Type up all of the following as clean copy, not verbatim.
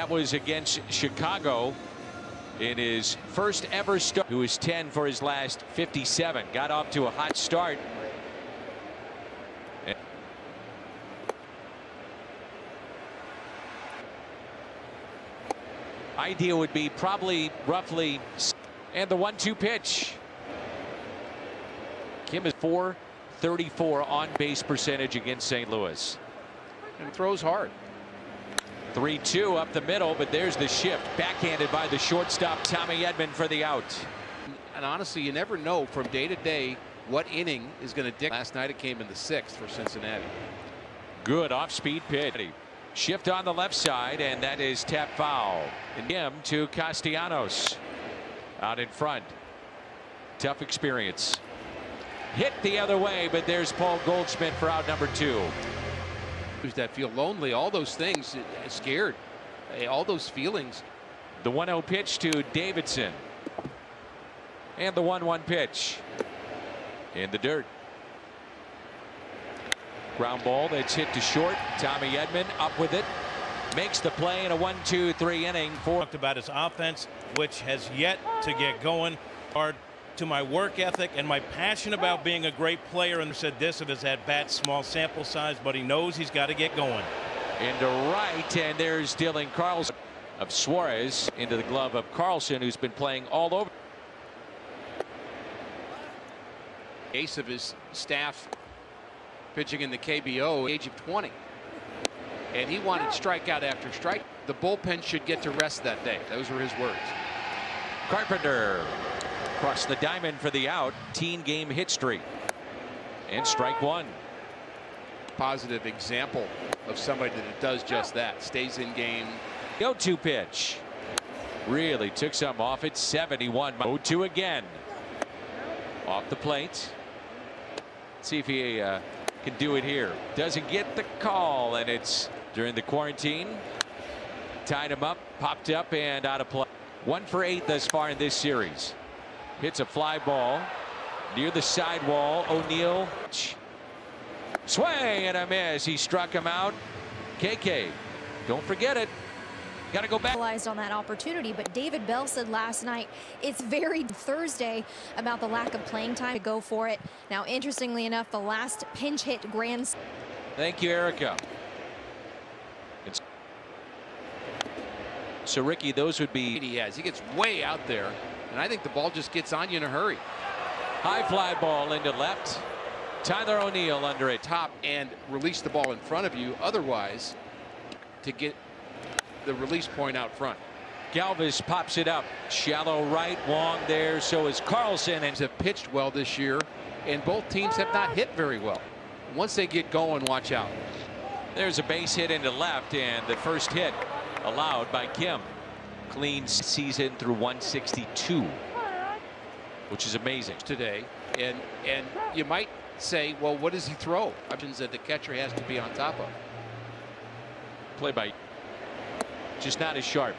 That was against Chicago in his first ever start. Who is 10 for his last 57. Got off to a hot start. Idea would be probably roughly. And the 1-2 pitch. Kim is .434 on base percentage against St. Louis. And throws hard. 3-2 up the middle, but there's the shift. Backhanded by the shortstop, Tommy Edman, for the out. And honestly, you never know from day to day what inning is going to dictate. Last night it came in the 6th for Cincinnati. Good off-speed pitch. Shift on the left side, and that is tap foul. And him to Castellanos. Out in front. Tough experience. Hit the other way, but there's Paul Goldschmidt for out number 2. That feel lonely, all those things, scared, all those feelings. The 1-0 pitch to Davidson. And the 1-1 pitch. In the dirt. Ground ball that's hit to short. Tommy Edman up with it. Makes the play in a 1-2-3 inning. Talked about his offense, which has yet to get going. Or to my work ethic and my passion about being a great player, and said this of his at-bat, small sample size, but he knows he's got to get going. Into right, and there's Dylan Carlson of Suarez into the glove of Carlson, who's been playing all over. Ace of his staff pitching in the KBO, age of 20. And he wanted strikeout after strike. The bullpen should get to rest that day. Those were his words. Carpenter across the diamond for the out. Teen game hit streak. And strike 1. Positive example of somebody that does just that. Stays in game. 0-2 pitch. Really took some off it. 71. 0-2 again. Off the plate. Let's see if he can do it here. Doesn't get the call, and it's during the quarantine. Tied him up, popped up, and out of play. 1 for 8 thus far in this series. Hits a fly ball near the sidewall. O'Neill. Swing and a miss. He struck him out. KK, don't forget it. Got to go back. On that opportunity, but David Bell said last night it's very Thursday about the lack of playing time to go for it. Now, interestingly enough, the last pinch hit grand. Thank you, Erica. So, Ricky, those would be. He has. He gets way out there, and I think the ball just gets on you in a hurry. High fly ball into left. Tyler O'Neill under it. Top and release the ball in front of you. Otherwise, to get the release point out front. Galvis pops it up. Shallow right, Wong there. So is Carlson. And have pitched well this year, and both teams have not hit very well. Once they get going, watch out. There's a base hit into left, and the first hit allowed by Kim. Clean season through 162, which is amazing today. And you might say, well, what does he throw? Options that the catcher has to be on top of. Play by. Just not as sharp.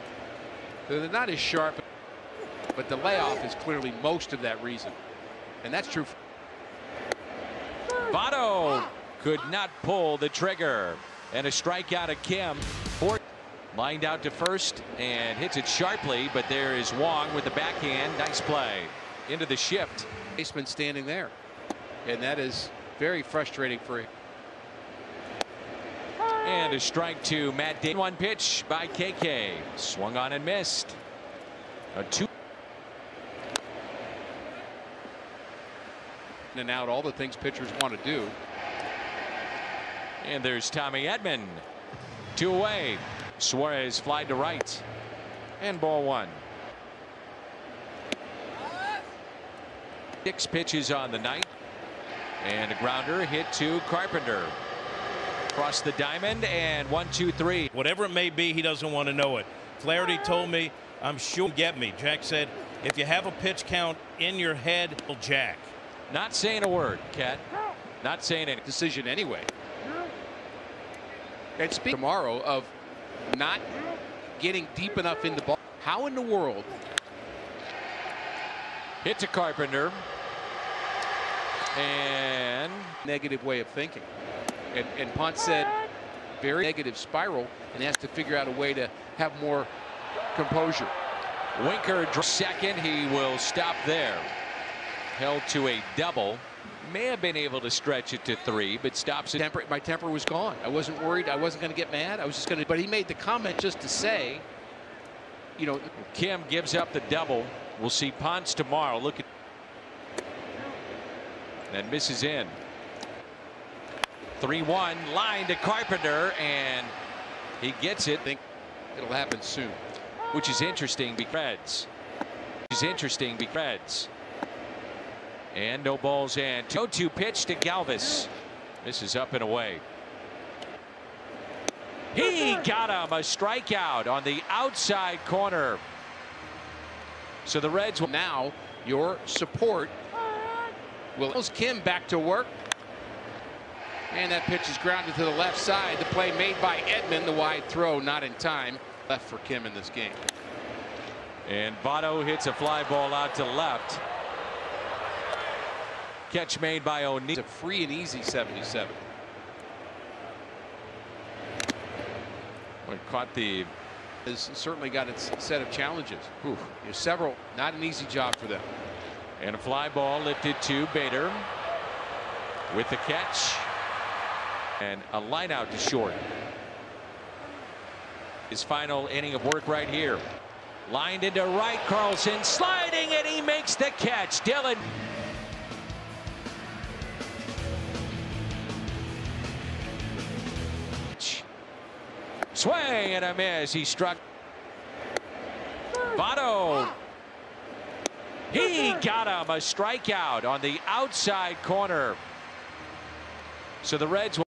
They're not as sharp, but the layoff is clearly most of that reason. And that's true. Votto could not pull the trigger. And a strikeout of Kim. Lined out to first and hits it sharply, but there is Wong with the backhand. Nice play. Into the shift. Baseman standing there. And that is very frustrating for him. And a strike to Matt Day. 1 pitch by KK. Swung on and missed. A 2. And out, all the things pitchers want to do. And there's Tommy Edman. 2 away. Suarez flied to right. And ball 1. 6 pitches on the night. And a grounder hit to Carpenter. Across the diamond, and 1-2-3. Whatever it may be, he doesn't want to know it. Flaherty told me, I'm sure he'll get me. Jack said, if you have a pitch count in your head, Jack. Not saying a word, Cat. Not saying any decision anyway. And speak tomorrow of not getting deep enough in the ball. How in the world? Hit to Carpenter. And negative way of thinking. And Punt said very negative spiral and has to figure out a way to have more composure. Winker second. He will stop there. Held to a double. May have been able to stretch it to 3, but stops it. My temper was gone. I wasn't worried. I wasn't going to get mad. I was just going to. But he made the comment just to say, you know, Kim gives up the double. We'll see Ponce tomorrow. Look at. And misses in. 3-1 line to Carpenter, and he gets it. I think it'll happen soon. Which is interesting because Reds. And no balls and 2-2 pitch to Galvis. This is up and away. He got him, a strikeout on the outside corner. So the Reds will now your support will Kim back to work. And that pitch is grounded to the left side. The play made by Edman, the wide throw not in time. Left for Kim in this game. And Votto hits a fly ball out to left. Catch made by O'Neill. It's a free and easy 77. Well, caught the. Has certainly got its set of challenges. There's several. Not an easy job for them. And a fly ball lifted to Bader with the catch. And a line out to short. His final inning of work right here. Lined into right, Carlson sliding, and he makes the catch. Dylan. Swing and a miss. He struck. Votto. He got him, a strikeout on the outside corner. So the Reds will